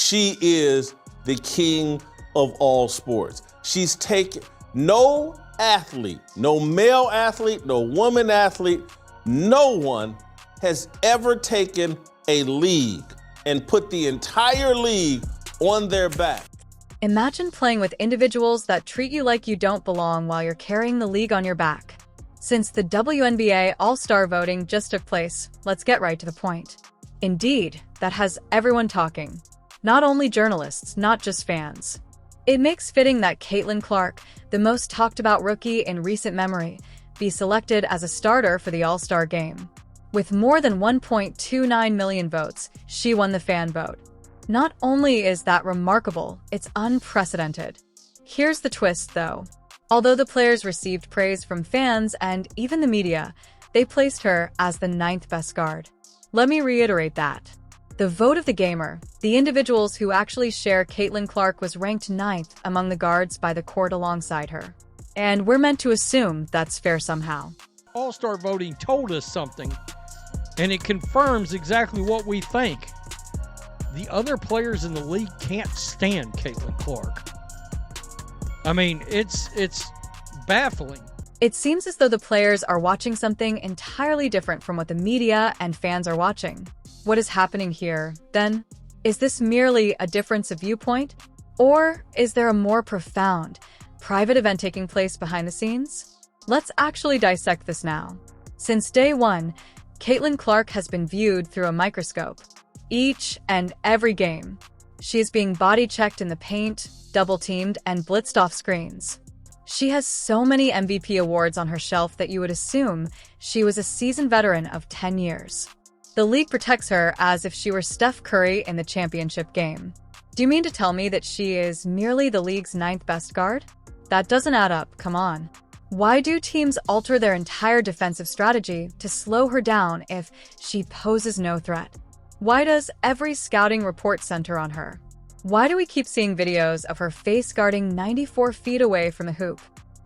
she is the king of all sports. She's taken no athlete, no male athlete, no woman athlete, no one has ever taken a league and put the entire league on their back. Imagine playing with individuals that treat you like you don't belong while you're carrying the league on your back. Since the WNBA All-Star voting just took place, let's get right to the point. Indeed, that has everyone talking. Not only journalists, not just fans. It makes fitting that Caitlin Clark, the most talked about rookie in recent memory, be selected as a starter for the All-Star game. With more than 1.29 million votes, she won the fan vote. Not only is that remarkable, it's unprecedented. Here's the twist, though. Although the players received praise from fans and even the media, they placed her as the 9th best guard. Let me reiterate that. The vote of the gamer, the individuals who actually share Caitlin Clark, was ranked 9th among the guards by the court alongside her. And we're meant to assume that's fair somehow. All-Star voting told us something, and it confirms exactly what we think. The other players in the league can't stand Caitlin Clark. I mean, it's baffling. It seems as though the players are watching something entirely different from what the media and fans are watching. What is happening here, then? Is this merely a difference of viewpoint? Or is there a more profound, private event taking place behind the scenes? Let's actually dissect this now. Since day one, Caitlin Clark has been viewed through a microscope. Each and every game, she is being body-checked in the paint, double-teamed, and blitzed off screens. She has so many MVP awards on her shelf that you would assume she was a seasoned veteran of 10 years. The league protects her as if she were Steph Curry in the championship game. Do you mean to tell me that she is merely the league's 9th best guard? That doesn't add up, come on. Why do teams alter their entire defensive strategy to slow her down if she poses no threat? Why does every scouting report center on her? Why do we keep seeing videos of her face guarding 94 feet away from the hoop?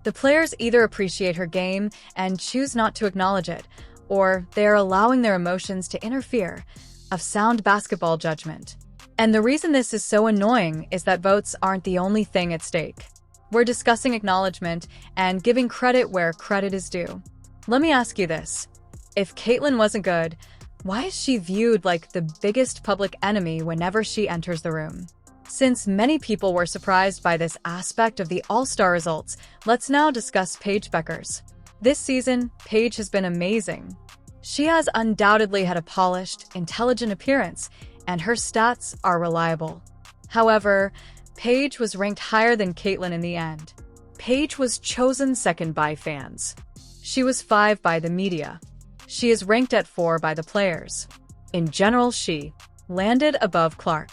The players either appreciate her game and choose not to acknowledge it, or they are allowing their emotions to interfere of sound basketball judgment. And the reason this is so annoying is that votes aren't the only thing at stake. We're discussing acknowledgement and giving credit where credit is due. Let me ask you this. If Caitlin wasn't good, why is she viewed like the biggest public enemy whenever she enters the room? Since many people were surprised by this aspect of the All-Star results, let's now discuss Paige Bueckers. This season, Paige has been amazing. She has undoubtedly had a polished, intelligent appearance, and her stats are reliable. However, Paige was ranked higher than Caitlin in the end. Paige was chosen second by fans. She was 5 by the media. She is ranked at 4 by the players. In general, she landed above Clark.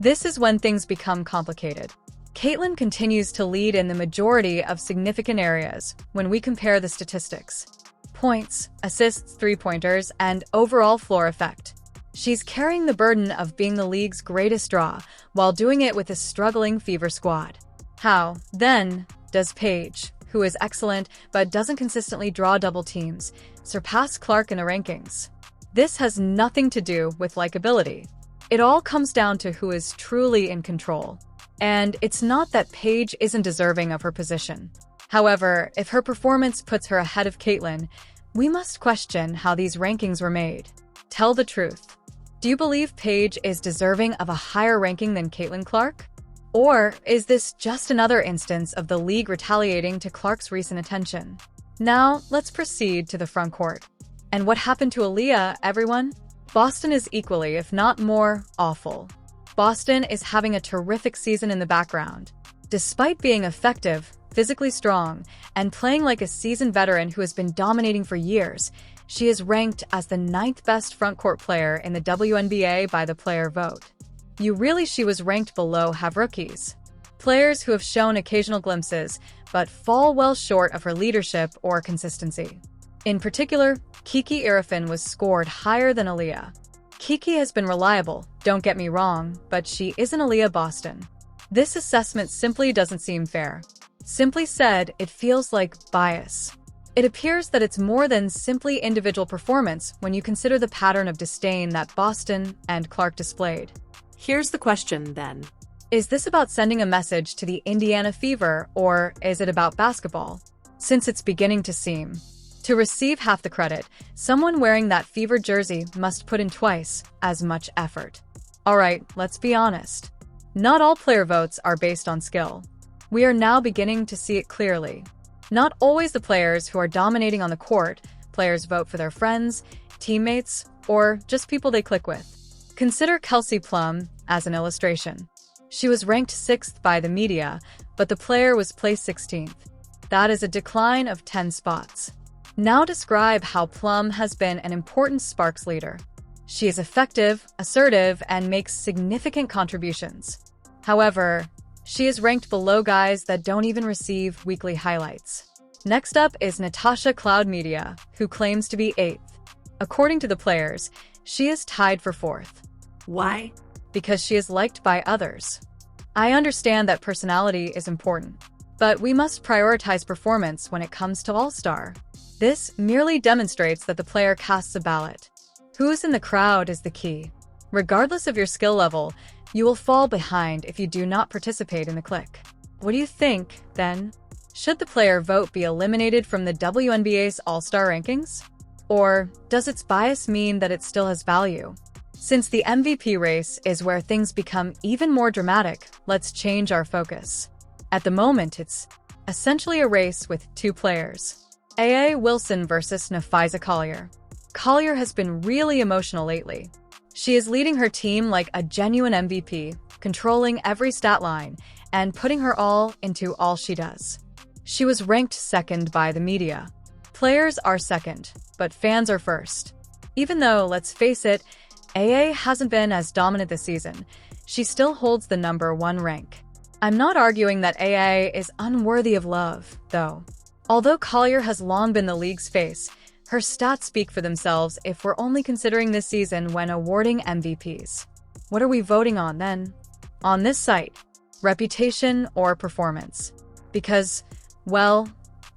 This is when things become complicated. Caitlin continues to lead in the majority of significant areas when we compare the statistics. Points, assists, three-pointers, and overall floor effect. She's carrying the burden of being the league's greatest draw while doing it with a struggling Fever squad. How, then, does Paige, who is excellent but doesn't consistently draw double teams, surpass Clark in the rankings? This has nothing to do with likability. It all comes down to who is truly in control. And it's not that Paige isn't deserving of her position. However, if her performance puts her ahead of Caitlin, we must question how these rankings were made. Tell the truth. Do you believe Paige is deserving of a higher ranking than Caitlin Clark? Or is this just another instance of the league retaliating to Clark's recent attention? Now, let's proceed to the front court. And what happened to Aaliyah, everyone? Boston is equally, if not more, awful. Boston is having a terrific season in the background. Despite being effective, physically strong, and playing like a seasoned veteran who has been dominating for years, she is ranked as the 9th best frontcourt player in the WNBA by the player vote. She was ranked below have rookies. Players who have shown occasional glimpses, but fall well short of her leadership or consistency. In particular, Kiki Irifin was scored higher than Aaliyah. Kiki has been reliable, don't get me wrong, but she isn't Aaliyah Boston. This assessment simply doesn't seem fair. Simply said, it feels like bias. It appears that it's more than simply individual performance when you consider the pattern of disdain that Boston and Clark displayed. Here's the question then. Is this about sending a message to the Indiana Fever, or is it about basketball? Since it's beginning to seem. To receive half the credit, someone wearing that Fever jersey must put in twice as much effort. Alright, let's be honest. Not all player votes are based on skill. We are now beginning to see it clearly. Not always the players who are dominating on the court. Players vote for their friends, teammates, or just people they click with. Consider Kelsey Plum as an illustration. She was ranked 6th by the media, but the player was placed 16th. That is a decline of 10 spots. Now describe how Plum has been an important Sparks leader. She is effective, assertive, and makes significant contributions. However, she is ranked below guys that don't even receive weekly highlights. Next up is Natasha Cloud Media, who claims to be 8th. According to the players, she is tied for 4th. Why? Because she is liked by others. I understand that personality is important, but we must prioritize performance when it comes to All-Star. This merely demonstrates that the player casts a ballot. Who's in the crowd is the key. Regardless of your skill level, you will fall behind if you do not participate in the click. What do you think, then? Should the player vote be eliminated from the WNBA's All-Star rankings? Or does its bias mean that it still has value? Since the MVP race is where things become even more dramatic, let's change our focus. At the moment, it's essentially a race with two players. A.A. Wilson versus Naphaisa Collier. Collier has been really emotional lately. She is leading her team like a genuine MVP, controlling every stat line, and putting her all into all she does. She was ranked 2nd by the media. Players are 2nd, but fans are 1st. Even though, let's face it, A.A. hasn't been as dominant this season, she still holds the number 1 rank. I'm not arguing that A.A. is unworthy of love, though. Although Collier has long been the league's face, her stats speak for themselves if we're only considering this season when awarding MVPs. What are we voting on then? On this site, reputation or performance? Because, well,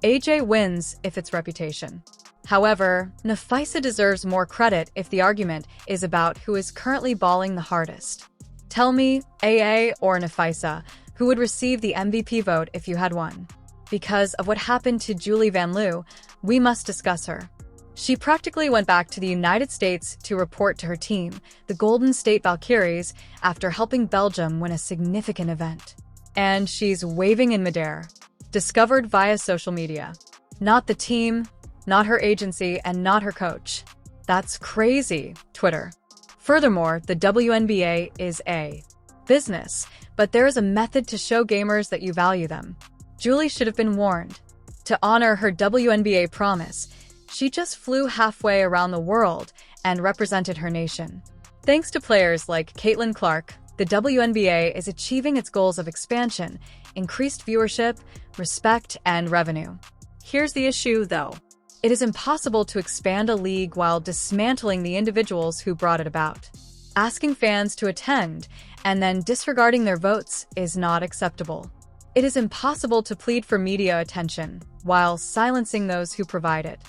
AJ wins if it's reputation. However, Naphaisa deserves more credit if the argument is about who is currently balling the hardest. Tell me, AA or Naphaisa, who would receive the MVP vote if you had one? Because of what happened to Julie Van Loo, we must discuss her. She practically went back to the United States to report to her team, the Golden State Valkyries, after helping Belgium win a significant event. And she's waving in midair. Discovered via social media. Not the team, not her agency, and not her coach. That's crazy, Twitter. Furthermore, the WNBA is a business, but there is a method to show gamers that you value them. Julie should have been warned. To honor her WNBA promise, she just flew halfway around the world and represented her nation. Thanks to players like Caitlin Clark, the WNBA is achieving its goals of expansion, increased viewership, respect, and revenue. Here's the issue, though. It is impossible to expand a league while dismantling the individuals who brought it about. Asking fans to attend and then disregarding their votes is not acceptable. It is impossible to plead for media attention while silencing those who provide it.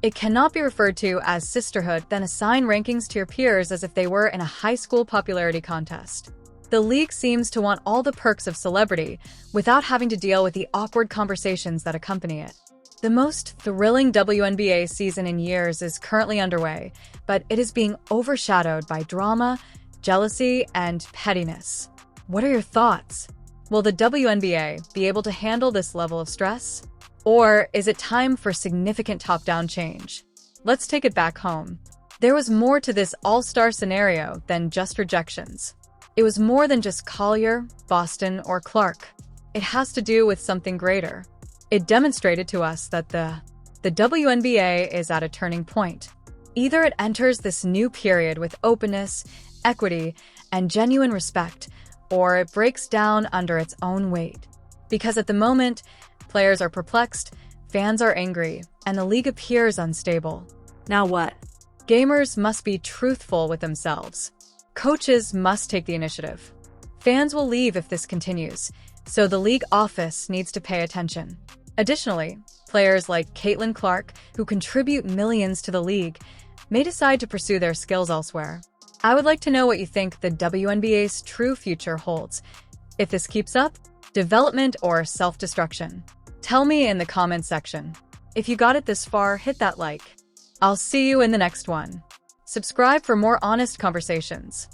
It cannot be referred to as sisterhood, then assign rankings to your peers as if they were in a high school popularity contest. The league seems to want all the perks of celebrity without having to deal with the awkward conversations that accompany it. The most thrilling WNBA season in years is currently underway, but it is being overshadowed by drama, jealousy, and pettiness. What are your thoughts? Will the WNBA be able to handle this level of stress? Or is it time for significant top-down change? Let's take it back home. There was more to this all-star scenario than just rejections. It was more than just Collier, Boston, or Clark. It has to do with something greater. It demonstrated to us that the WNBA is at a turning point. Either it enters this new period with openness, equity, and genuine respect, or it breaks down under its own weight. Because at the moment, players are perplexed, fans are angry, and the league appears unstable. Now what? Gamers must be truthful with themselves. Coaches must take the initiative. Fans will leave if this continues, so the league office needs to pay attention. Additionally, players like Caitlin Clark, who contribute millions to the league, may decide to pursue their skills elsewhere. I would like to know what you think the WNBA's true future holds. If this keeps up, development or self-destruction? Tell me in the comments section. If you got it this far, hit that like. I'll see you in the next one. Subscribe for more honest conversations.